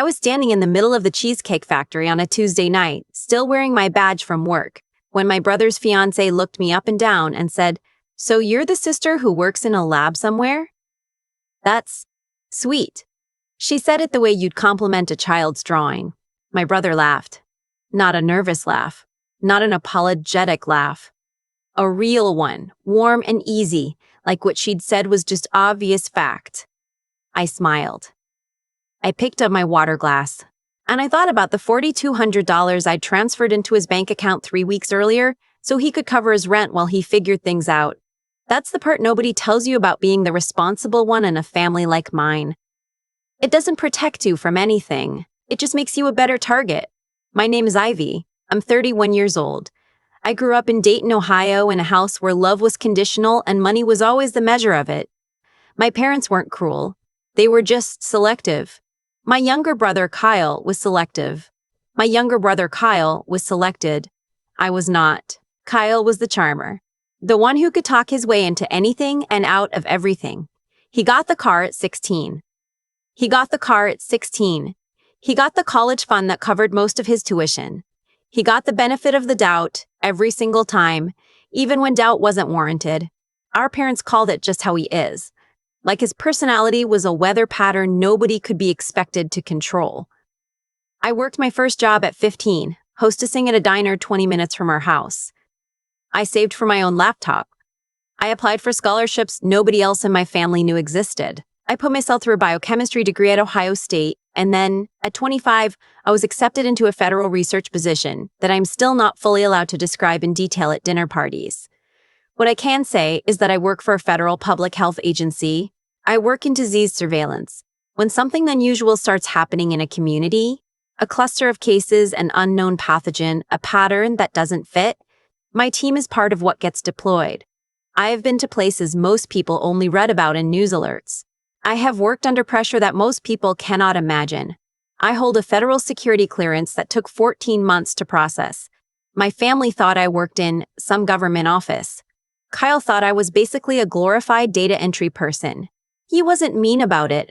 I was standing in the middle of the cheesecake factory on a Tuesday night, still wearing my badge from work, when my brother's fiancé looked me up and down and said, "So you're the sister who works in a lab somewhere?" "That's sweet." She said it the way you'd compliment a child's drawing. My brother laughed. Not a nervous laugh. Not an apologetic laugh. A real one, warm and easy, like what she'd said was just obvious fact. I smiled. I picked up my water glass, and I thought about the $4,200 I'd transferred into his bank account 3 weeks earlier so he could cover his rent while he figured things out. That's the part nobody tells you about being the responsible one in a family like mine. It doesn't protect you from anything. It just makes you a better target. My name is Ivy. I'm 31 years old. I grew up in Dayton, Ohio, in a house where love was conditional and money was always the measure of it. My parents weren't cruel. They were just selective. My younger brother, Kyle, was selective. My younger brother, Kyle, was selected. I was not. Kyle was the charmer. The one who could talk his way into anything and out of everything. He got the car at 16. He got the car at 16. He got the college fund that covered most of his tuition. He got the benefit of the doubt every single time, even when doubt wasn't warranted. Our parents called it just how he is. Like his personality was a weather pattern nobody could be expected to control. I worked my first job at 15, hostessing at a diner 20 minutes from our house. I saved for my own laptop. I applied for scholarships nobody else in my family knew existed. I put myself through a biochemistry degree at Ohio State, and then, at 25, I was accepted into a federal research position that I'm still not fully allowed to describe in detail at dinner parties. What I can say is that I work for a federal public health agency. I work in disease surveillance. When something unusual starts happening in a community, a cluster of cases, an unknown pathogen, a pattern that doesn't fit, my team is part of what gets deployed. I have been to places most people only read about in news alerts. I have worked under pressure that most people cannot imagine. I hold a federal security clearance that took 14 months to process. My family thought I worked in some government office. Kyle thought I was basically a glorified data entry person. He wasn't mean about it.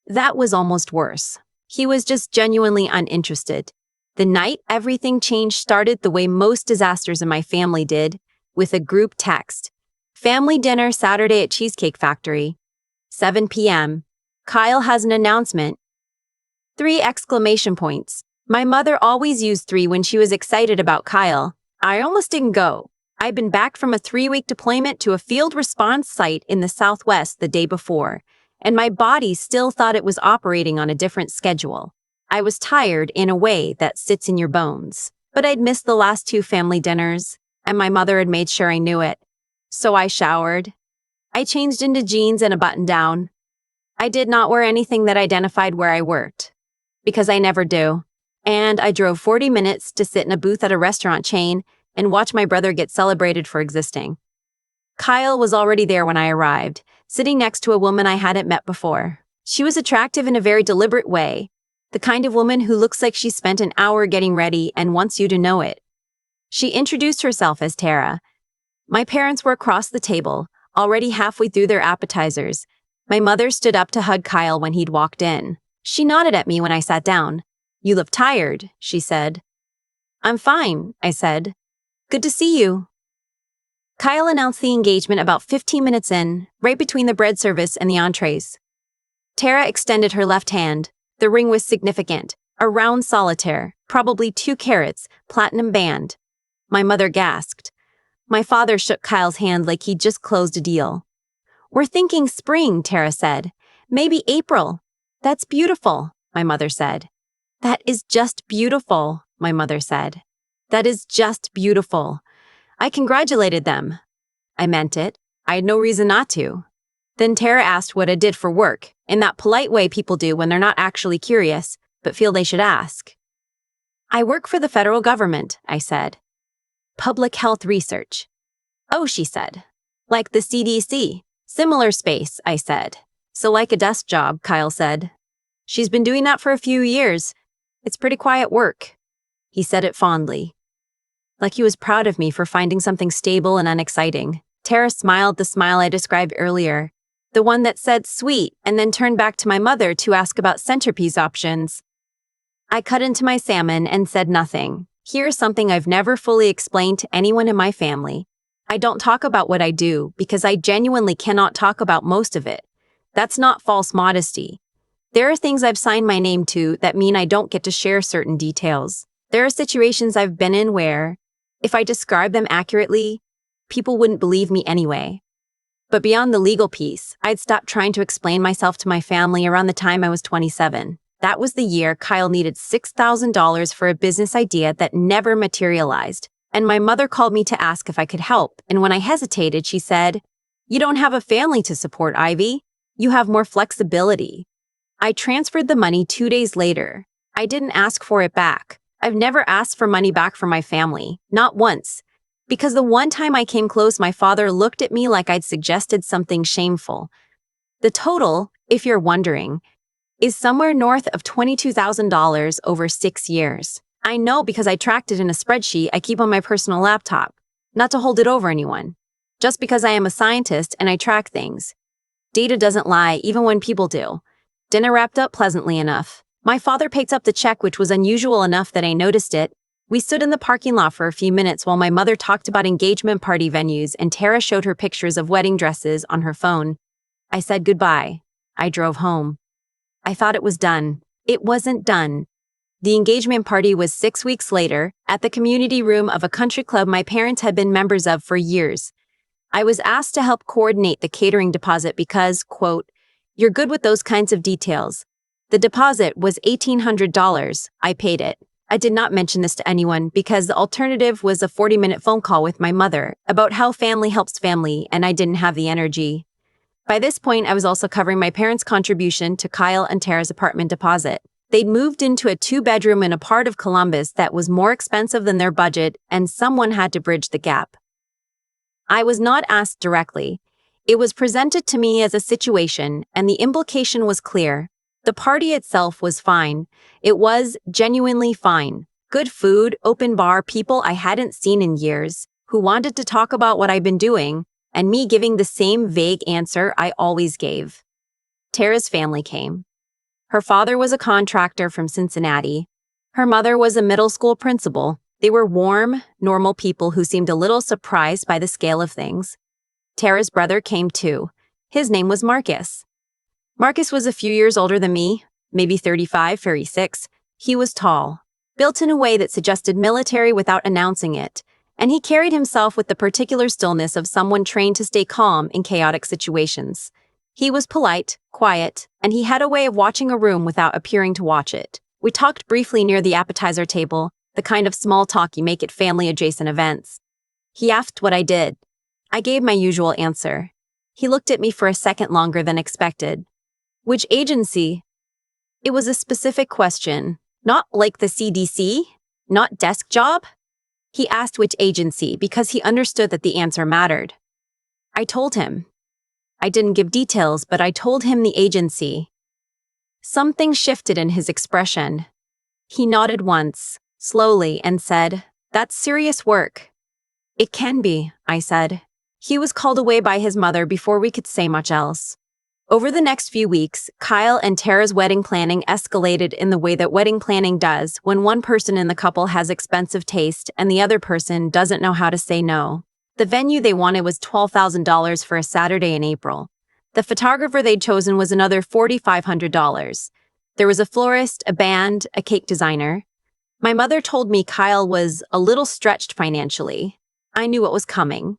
That was almost worse. He was just genuinely uninterested. The night everything changed started the way most disasters in my family did, with a group text. Family dinner Saturday at Cheesecake Factory. 7 p.m. Kyle has an announcement. 3 exclamation points. My mother always used 3 when she was excited about Kyle. I almost didn't go. I'd been back from a 3-week deployment to a field response site in the Southwest the day before, and my body still thought it was operating on a different schedule. I was tired in a way that sits in your bones, but I'd missed the last 2 family dinners, and my mother had made sure I knew it. So I showered. I changed into jeans and a button-down. I did not wear anything that identified where I worked, because I never do. And I drove 40 minutes to sit in a booth at a restaurant chain and watch my brother get celebrated for existing. Kyle was already there when I arrived, sitting next to a woman I hadn't met before. She was attractive in a very deliberate way, the kind of woman who looks like she spent an hour getting ready and wants you to know it. She introduced herself as Tara. My parents were across the table, already halfway through their appetizers. My mother stood up to hug Kyle when he'd walked in. She nodded at me when I sat down. "You look tired," she said. "I'm fine," I said. "Good to see you." Kyle announced the engagement about 15 minutes in, right between the bread service and the entrees. Tara extended her left hand. The ring was significant. A round solitaire, probably 2 carats, platinum band. My mother gasped. My father shook Kyle's hand like he'd just closed a deal. "We're thinking spring," Tara said. "Maybe April." "That's beautiful," my mother said. "That is just beautiful," my mother said. "That is just beautiful." I congratulated them. I meant it. I had no reason not to. Then Tara asked what I did for work, in that polite way people do when they're not actually curious, but feel they should ask. "I work for the federal government," I said. "Public health research." "Oh," she said. "Like the CDC. Similar space," I said. "So like a desk job," Kyle said. "She's been doing that for a few years. It's pretty quiet work." He said it fondly. Like he was proud of me for finding something stable and unexciting. Tara smiled the smile I described earlier, the one that said sweet and then turned back to my mother to ask about centerpiece options. I cut into my salmon and said nothing. Here's something I've never fully explained to anyone in my family. I don't talk about what I do because I genuinely cannot talk about most of it. That's not false modesty. There are things I've signed my name to that mean I don't get to share certain details. There are situations I've been in where, if I describe them accurately, people wouldn't believe me anyway. But beyond the legal piece, I'd stopped trying to explain myself to my family around the time I was 27. That was the year Kyle needed $6,000 for a business idea that never materialized, and my mother called me to ask if I could help, and when I hesitated, she said, "You don't have a family to support, Ivy. You have more flexibility." I transferred the money 2 days later. I didn't ask for it back. I've never asked for money back from my family, not once. Because the one time I came close, my father looked at me like I'd suggested something shameful. The total, if you're wondering, is somewhere north of $22,000 over 6 years. I know because I tracked it in a spreadsheet I keep on my personal laptop, not to hold it over anyone. Just because I am a scientist and I track things. Data doesn't lie, even when people do. Dinner wrapped up pleasantly enough. My father picked up the check, which was unusual enough that I noticed it. We stood in the parking lot for a few minutes while my mother talked about engagement party venues and Tara showed her pictures of wedding dresses on her phone. I said goodbye. I drove home. I thought it was done. It wasn't done. The engagement party was 6 weeks later, at the community room of a country club my parents had been members of for years. I was asked to help coordinate the catering deposit because, quote, "You're good with those kinds of details." The deposit was $1,800. I paid it. I did not mention this to anyone because the alternative was a 40-minute phone call with my mother about how family helps family, and I didn't have the energy. By this point, I was also covering my parents' contribution to Kyle and Tara's apartment deposit. They'd moved into a 2-bedroom in a part of Columbus that was more expensive than their budget, and someone had to bridge the gap. I was not asked directly. It was presented to me as a situation, and the implication was clear. The party itself was fine. It was genuinely fine. Good food, open bar, people I hadn't seen in years, who wanted to talk about what I'd been doing, and me giving the same vague answer I always gave. Tara's family came. Her father was a contractor from Cincinnati. Her mother was a middle school principal. They were warm, normal people who seemed a little surprised by the scale of things. Tara's brother came too. His name was Marcus. Marcus was a few years older than me, maybe 35, 36. He was tall, built in a way that suggested military without announcing it, and he carried himself with the particular stillness of someone trained to stay calm in chaotic situations. He was polite, quiet, and he had a way of watching a room without appearing to watch it. We talked briefly near the appetizer table, the kind of small talk you make at family-adjacent events. He asked what I did. I gave my usual answer. He looked at me for a second longer than expected. Which agency? It was a specific question. Not like the CDC? Not desk job? He asked which agency because he understood that the answer mattered. I told him. I didn't give details, but I told him the agency. Something shifted in his expression. He nodded once, slowly, and said, "That's serious work." "It can be," I said. He was called away by his mother before we could say much else. Over the next few weeks, Kyle and Tara's wedding planning escalated in the way that wedding planning does when one person in the couple has expensive taste and the other person doesn't know how to say no. The venue they wanted was $12,000 for a Saturday in April. The photographer they'd chosen was another $4,500. There was a florist, a band, a cake designer. My mother told me Kyle was a little stretched financially. I knew what was coming.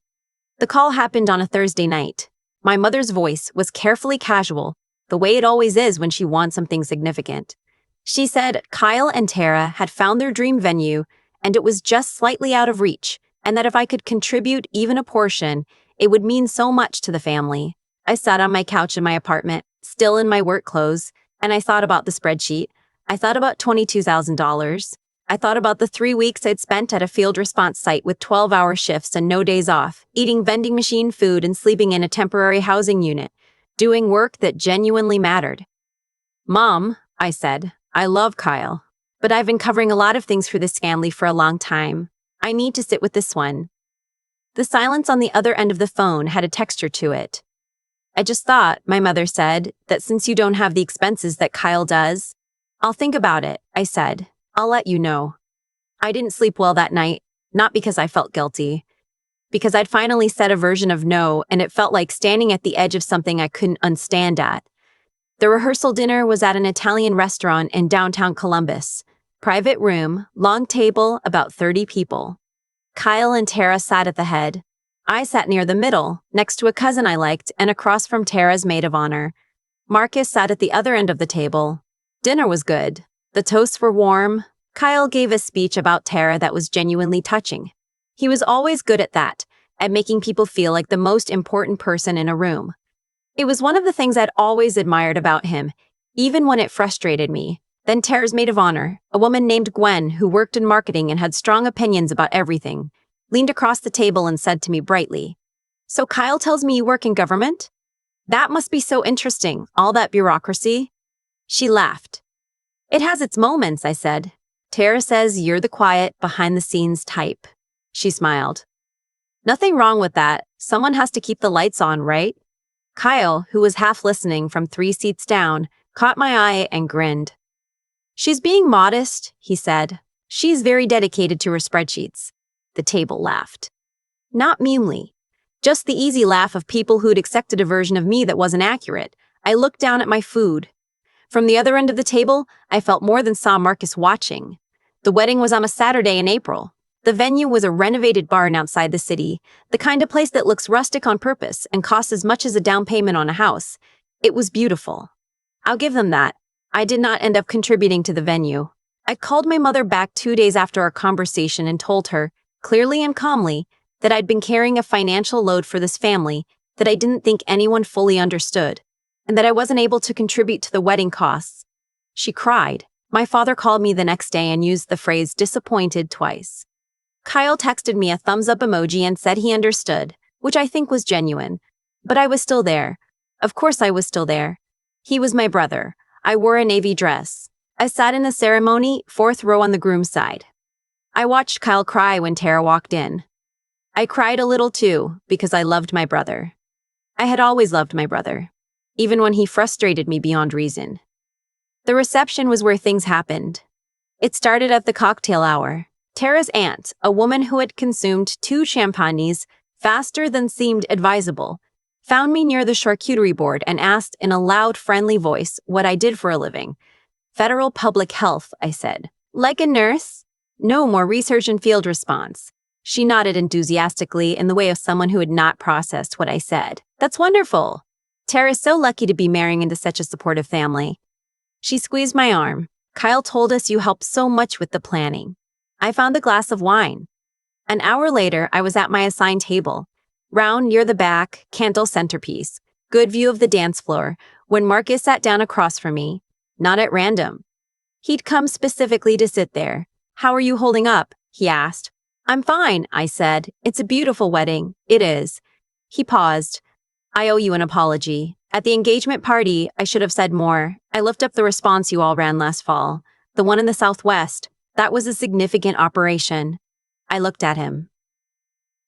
The call happened on a Thursday night. My mother's voice was carefully casual, the way it always is when she wants something significant. She said Kyle and Tara had found their dream venue, and it was just slightly out of reach, and that if I could contribute even a portion, it would mean so much to the family. I sat on my couch in my apartment, still in my work clothes, and I thought about the spreadsheet. I thought about $22,000. I thought about the 3 weeks I'd spent at a field response site with 12-hour shifts and no days off, eating vending machine food and sleeping in a temporary housing unit, doing work that genuinely mattered. "Mom," I said, "I love Kyle, but I've been covering a lot of things for this family for a long time. I need to sit with this one." The silence on the other end of the phone had a texture to it. "I just thought," my mother said, "that since you don't have the expenses that Kyle does, I'll think about it, I said. I'll let you know. I didn't sleep well that night, not because I felt guilty, because I'd finally said a version of no, and it felt like standing at the edge of something I couldn't unstand at. The rehearsal dinner was at an Italian restaurant in downtown Columbus. Private room, long table, about 30 people. Kyle and Tara sat at the head. I sat near the middle, next to a cousin I liked, and across from Tara's maid of honor. Marcus sat at the other end of the table. Dinner was good. The toasts were warm. Kyle gave a speech about Tara that was genuinely touching. He was always good at that, at making people feel like the most important person in a room. It was one of the things I'd always admired about him, even when it frustrated me. Then Tara's maid of honor, a woman named Gwen who worked in marketing and had strong opinions about everything, leaned across the table and said to me brightly, "So Kyle tells me you work in government? That must be so interesting, all that bureaucracy." She laughed. "It has its moments," I said. "Tara says you're the quiet, behind-the-scenes type." She smiled. "Nothing wrong with that. Someone has to keep the lights on, right?" Kyle, who was half listening from 3 seats down, caught my eye and grinned. "She's being modest," he said. "She's very dedicated to her spreadsheets." The table laughed. Not meanly. Just the easy laugh of people who'd accepted a version of me that wasn't accurate. I looked down at my food. From the other end of the table, I felt more than saw Marcus watching. The wedding was on a Saturday in April. The venue was a renovated barn outside the city, the kind of place that looks rustic on purpose and costs as much as a down payment on a house. It was beautiful. I'll give them that. I did not end up contributing to the venue. I called my mother back 2 days after our conversation and told her, clearly and calmly, that I'd been carrying a financial load for this family that I didn't think anyone fully understood, and that I wasn't able to contribute to the wedding costs. She cried. My father called me the next day and used the phrase disappointed twice. Kyle texted me a thumbs-up emoji and said he understood, which I think was genuine. But I was still there. Of course I was still there. He was my brother. I wore a navy dress. I sat in the ceremony, 4th row on the groom's side. I watched Kyle cry when Tara walked in. I cried a little too, because I loved my brother. I had always loved my brother, even when he frustrated me beyond reason. The reception was where things happened. It started at the cocktail hour. Tara's aunt, a woman who had consumed 2 champagnes faster than seemed advisable, found me near the charcuterie board and asked in a loud, friendly voice what I did for a living. "Federal public health," I said. "Like a nurse?" "No, more research and field response." She nodded enthusiastically in the way of someone who had not processed what I said. "That's wonderful. Tara's so lucky to be marrying into such a supportive family." She squeezed my arm. "Kyle told us you helped so much with the planning." I found a glass of wine. An hour later, I was at my assigned table. Round near the back, candle centerpiece, good view of the dance floor, when Marcus sat down across from me, not at random. He'd come specifically to sit there. "How are you holding up?" he asked. "I'm fine," I said. "It's a beautiful wedding." "It is." He paused. "I owe you an apology. At the engagement party, I should have said more. I looked up the response you all ran last fall. The one in the Southwest. That was a significant operation." I looked at him.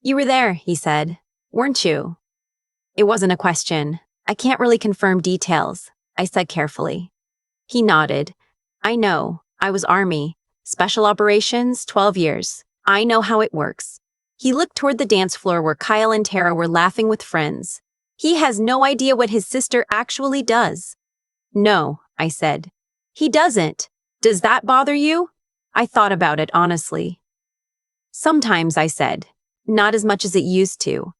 "You were there," he said. "Weren't you?" It wasn't a question. "I can't really confirm details," I said carefully. He nodded. "I know. I was Army. Special Operations, 12 years. I know how it works." He looked toward the dance floor where Kyle and Tara were laughing with friends. "He has no idea what his sister actually does." "No," I said. "He doesn't. Does that bother you?" I thought about it honestly. "Sometimes," I said. "Not as much as it used to."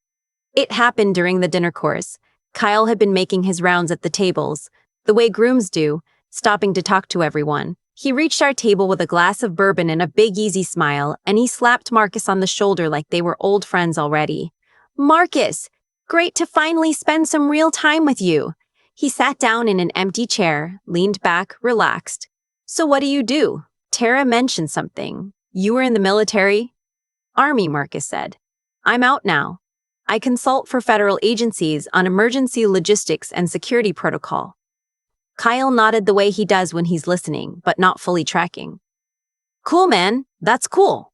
It happened during the dinner course. Kyle had been making his rounds at the tables, the way grooms do, stopping to talk to everyone. He reached our table with a glass of bourbon and a big easy smile, and he slapped Marcus on the shoulder like they were old friends already. "Marcus, great to finally spend some real time with you." He sat down in an empty chair, leaned back, relaxed. "So what do you do?" Tara mentioned something. "You were in the military?" "Army," Marcus said. "I'm out now. I consult for federal agencies on emergency logistics and security protocol." Kyle nodded the way he does when he's listening, but not fully tracking. "Cool, man. That's cool."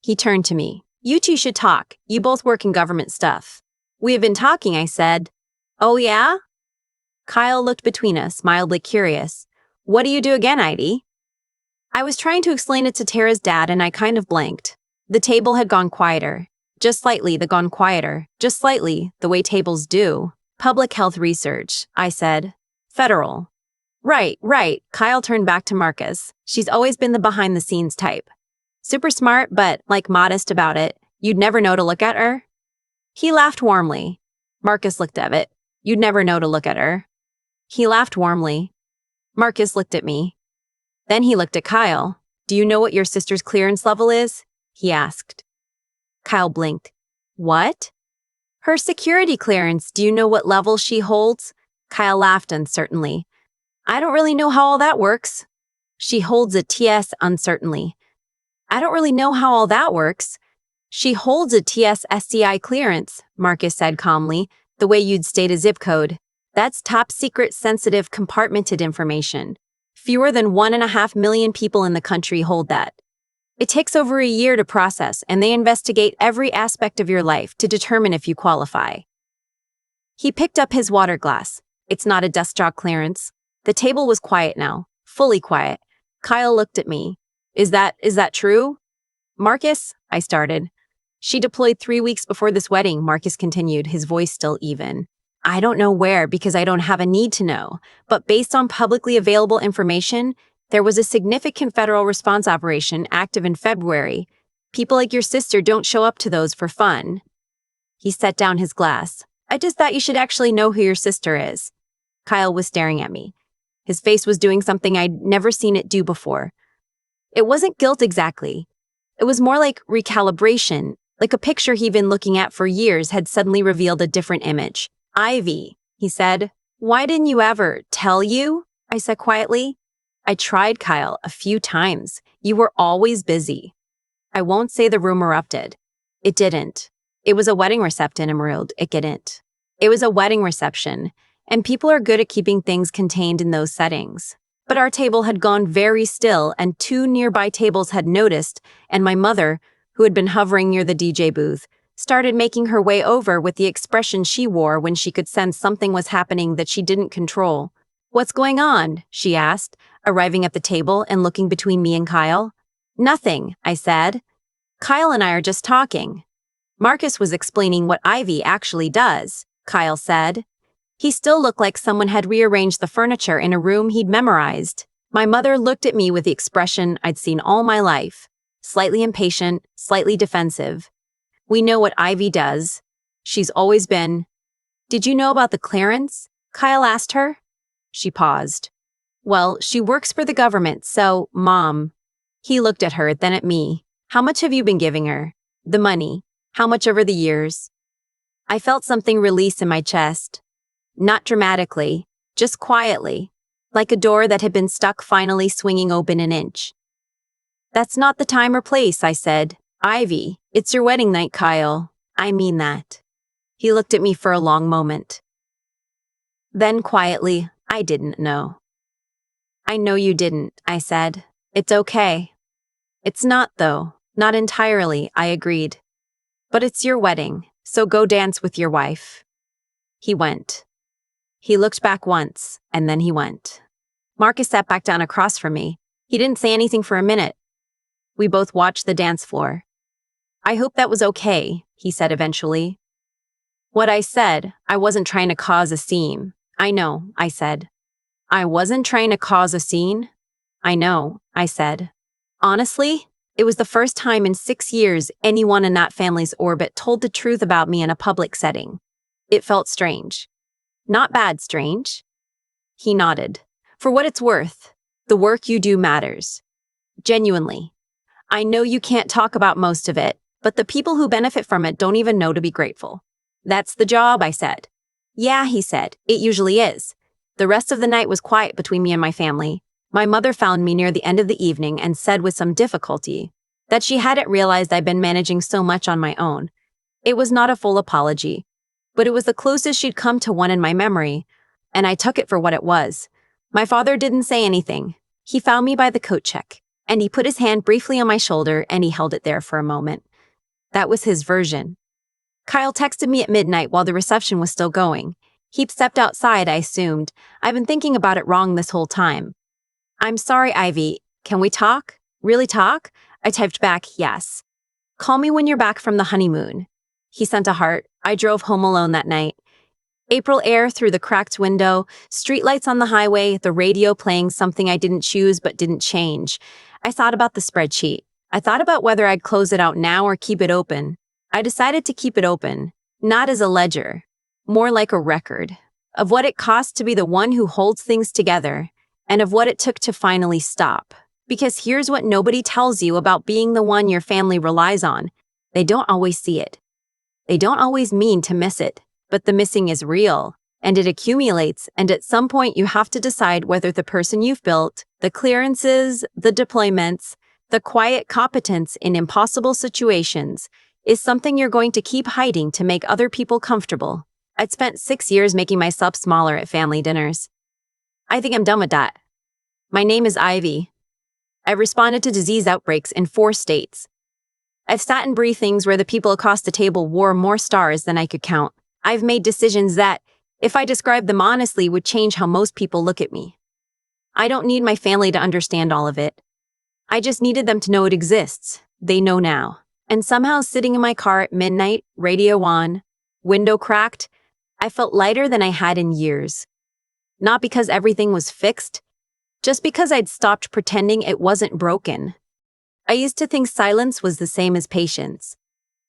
He turned to me. "You two should talk. You both work in government stuff." "We have been talking," I said. "Oh, yeah?" Kyle looked between us, mildly curious. What do you do again, Heidi? I was trying to explain it to Tara's dad and I kind of blanked. The table had gone quieter. Just slightly, gone quieter. Just slightly, the way tables do. Public health research, I said. Federal. Right. Kyle turned back to Marcus. She's always been the behind-the-scenes type. Super smart, but, modest about it. You'd never know to look at her. He laughed warmly. Marcus looked at it. You'd never know to look at her. He laughed warmly. Marcus looked at me. Then he looked at Kyle. Do you know what your sister's clearance level is? He asked. Kyle blinked. What? Her security clearance. Do you know what level she holds? Kyle laughed uncertainly. I don't really know how all that works. She holds a TS uncertainly. I don't really know how all that works. She holds a TS SCI clearance, Marcus said calmly, the way you'd state a zip code. That's top secret sensitive compartmented information. Fewer than 1.5 million people in the country hold that. It takes over a year to process, and they investigate every aspect of your life to determine if you qualify. He picked up his water glass. It's not a desk job clearance. The table was quiet now, fully quiet. Kyle looked at me. Is that true? Marcus, I started. She deployed 3 weeks before this wedding, Marcus continued, his voice still even. I don't know where because I don't have a need to know, but based on publicly available information, there was a significant federal response operation active in February. People like your sister don't show up to those for fun. He set down his glass. I just thought you should actually know who your sister is. Kyle was staring at me. His face was doing something I'd never seen it do before. It wasn't guilt exactly. It was more like recalibration, like a picture he'd been looking at for years had suddenly revealed a different image. Ivy, he said. Why didn't you ever tell you? I said quietly. I tried, Kyle, a few times. You were always busy. I won't say the room erupted. It didn't. It was a wedding reception, Emerald. It didn't. It was a wedding reception, and people are good at keeping things contained in those settings. But our table had gone very still, and 2 nearby tables had noticed, and my mother, who had been hovering near the DJ booth, started making her way over with the expression she wore when she could sense something was happening that she didn't control. What's going on? She asked, arriving at the table and looking between me and Kyle. Nothing, I said. Kyle and I are just talking. Marcus was explaining what Ivy actually does, Kyle said. He still looked like someone had rearranged the furniture in a room he'd memorized. My mother looked at me with the expression I'd seen all my life. Slightly impatient, slightly defensive. We know what Ivy does. She's always been. Did you know about the clearance? Kyle asked her. She paused. Well, she works for the government, so, Mom. He looked at her, then at me. How much have you been giving her? The money. How much over the years? I felt something release in my chest. Not dramatically, just quietly, like a door that had been stuck finally swinging open an inch. That's not the time or place, I said. Ivy, it's your wedding night, Kyle. I mean that. He looked at me for a long moment. Then quietly, I didn't know. I know you didn't, I said. It's okay. It's not, though. Not entirely, I agreed. But it's your wedding, so go dance with your wife. He went. He looked back once, and then he went. Marcus sat back down across from me. He didn't say anything for a minute. We both watched the dance floor. I hope that was okay, he said eventually. What I said, I wasn't trying to cause a scene. I know, I said. I wasn't trying to cause a scene? I know, I said. Honestly, it was the first time in 6 years anyone in that family's orbit told the truth about me in a public setting. It felt strange. Not bad strange. He nodded. For what it's worth, the work you do matters. Genuinely. I know you can't talk about most of it, but the people who benefit from it don't even know to be grateful. That's the job, I said. Yeah, he said. It usually is. The rest of the night was quiet between me and my family. My mother found me near the end of the evening and said with some difficulty that she hadn't realized I'd been managing so much on my own. It was not a full apology, but it was the closest she'd come to one in my memory, and I took it for what it was. My father didn't say anything. He found me by the coat check, and he put his hand briefly on my shoulder and he held it there for a moment. That was his version. Kyle texted me at midnight while the reception was still going. He'd stepped outside, I assumed. I've been thinking about it wrong this whole time. I'm sorry, Ivy. Can we talk? Really talk? I typed back, yes. Call me when you're back from the honeymoon. He sent a heart. I drove home alone that night. April air through the cracked window, streetlights on the highway, the radio playing something I didn't choose but didn't change. I thought about the spreadsheet. I thought about whether I'd close it out now or keep it open. I decided to keep it open, not as a ledger, more like a record of what it cost to be the one who holds things together and of what it took to finally stop. Because here's what nobody tells you about being the one your family relies on. They don't always see it. They don't always mean to miss it, but the missing is real, and it accumulates, and at some point you have to decide whether the person you've built, the clearances, the deployments, the quiet competence in impossible situations, is something you're going to keep hiding to make other people comfortable. I'd spent 6 years making myself smaller at family dinners. I think I'm done with that. My name is Ivy. I responded to disease outbreaks in 4 states. I've sat in briefings where the people across the table wore more stars than I could count. I've made decisions that, if I described them honestly, would change how most people look at me. I don't need my family to understand all of it. I just needed them to know it exists. They know now. And somehow sitting in my car at midnight, radio on, window cracked, I felt lighter than I had in years. Not because everything was fixed, just because I'd stopped pretending it wasn't broken. I used to think silence was the same as patience.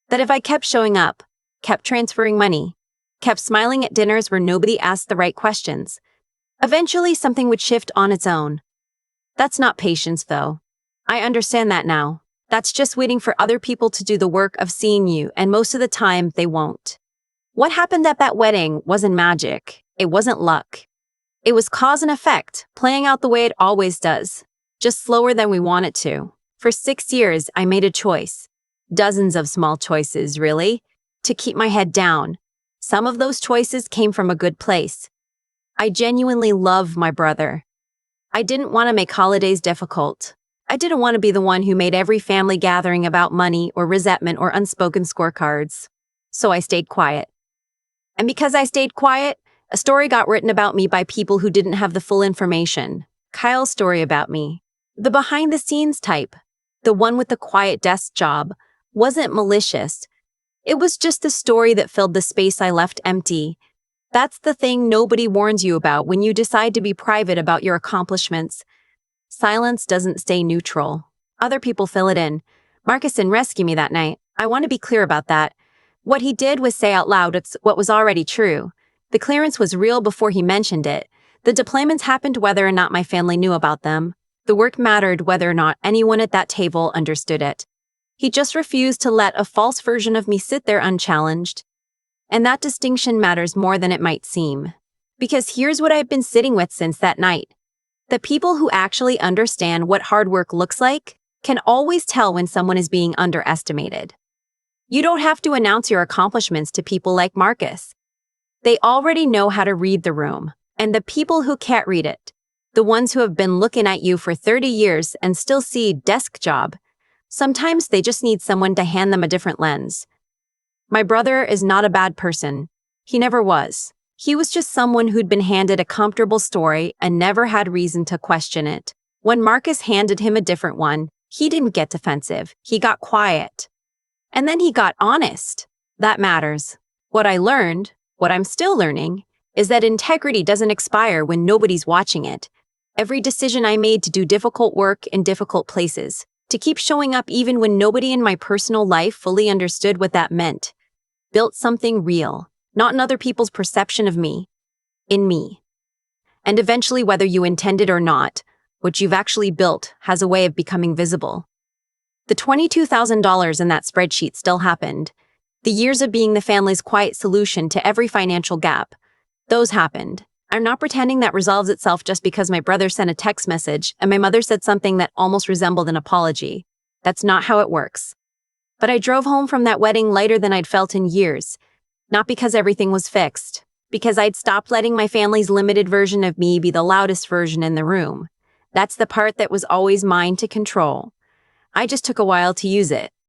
That if I kept showing up, kept transferring money, kept smiling at dinners where nobody asked the right questions, eventually something would shift on its own. That's not patience, though. I understand that now. That's just waiting for other people to do the work of seeing you, and most of the time, they won't. What happened at that wedding wasn't magic. It wasn't luck. It was cause and effect, playing out the way it always does, just slower than we want it to. For 6 years, I made a choice. Dozens of small choices, really, to keep my head down. Some of those choices came from a good place. I genuinely love my brother. I didn't want to make holidays difficult. I didn't want to be the one who made every family gathering about money or resentment or unspoken scorecards. So I stayed quiet. And because I stayed quiet, a story got written about me by people who didn't have the full information. Kyle's story about me, the behind-the-scenes type, the one with the quiet desk job, wasn't malicious. It was just the story that filled the space I left empty. That's the thing nobody warns you about when you decide to be private about your accomplishments. Silence doesn't stay neutral. Other people fill it in. Marcus didn't rescue me that night. I want to be clear about that. What he did was say out loud what was already true. The clearance was real before he mentioned it. The deployments happened whether or not my family knew about them. The work mattered whether or not anyone at that table understood it. He just refused to let a false version of me sit there unchallenged. And that distinction matters more than it might seem. Because here's what I've been sitting with since that night. The people who actually understand what hard work looks like can always tell when someone is being underestimated. You don't have to announce your accomplishments to people like Marcus. They already know how to read the room. And the people who can't read it, the ones who have been looking at you for 30 years and still see desk job, sometimes they just need someone to hand them a different lens. My brother is not a bad person. He never was. He was just someone who'd been handed a comfortable story and never had reason to question it. When Marcus handed him a different one, he didn't get defensive. He got quiet. And then he got honest. That matters. What I learned, what I'm still learning, is that integrity doesn't expire when nobody's watching it. Every decision I made to do difficult work in difficult places, to keep showing up even when nobody in my personal life fully understood what that meant, built something real, not in other people's perception of me, in me. And eventually, whether you intended or not, what you've actually built has a way of becoming visible. The $22,000 in that spreadsheet still happened. The years of being the family's quiet solution to every financial gap, those happened. I'm not pretending that resolves itself just because my brother sent a text message and my mother said something that almost resembled an apology. That's not how it works. But I drove home from that wedding lighter than I'd felt in years. Not because everything was fixed, because I'd stopped letting my family's limited version of me be the loudest version in the room. That's the part that was always mine to control. I just took a while to use it.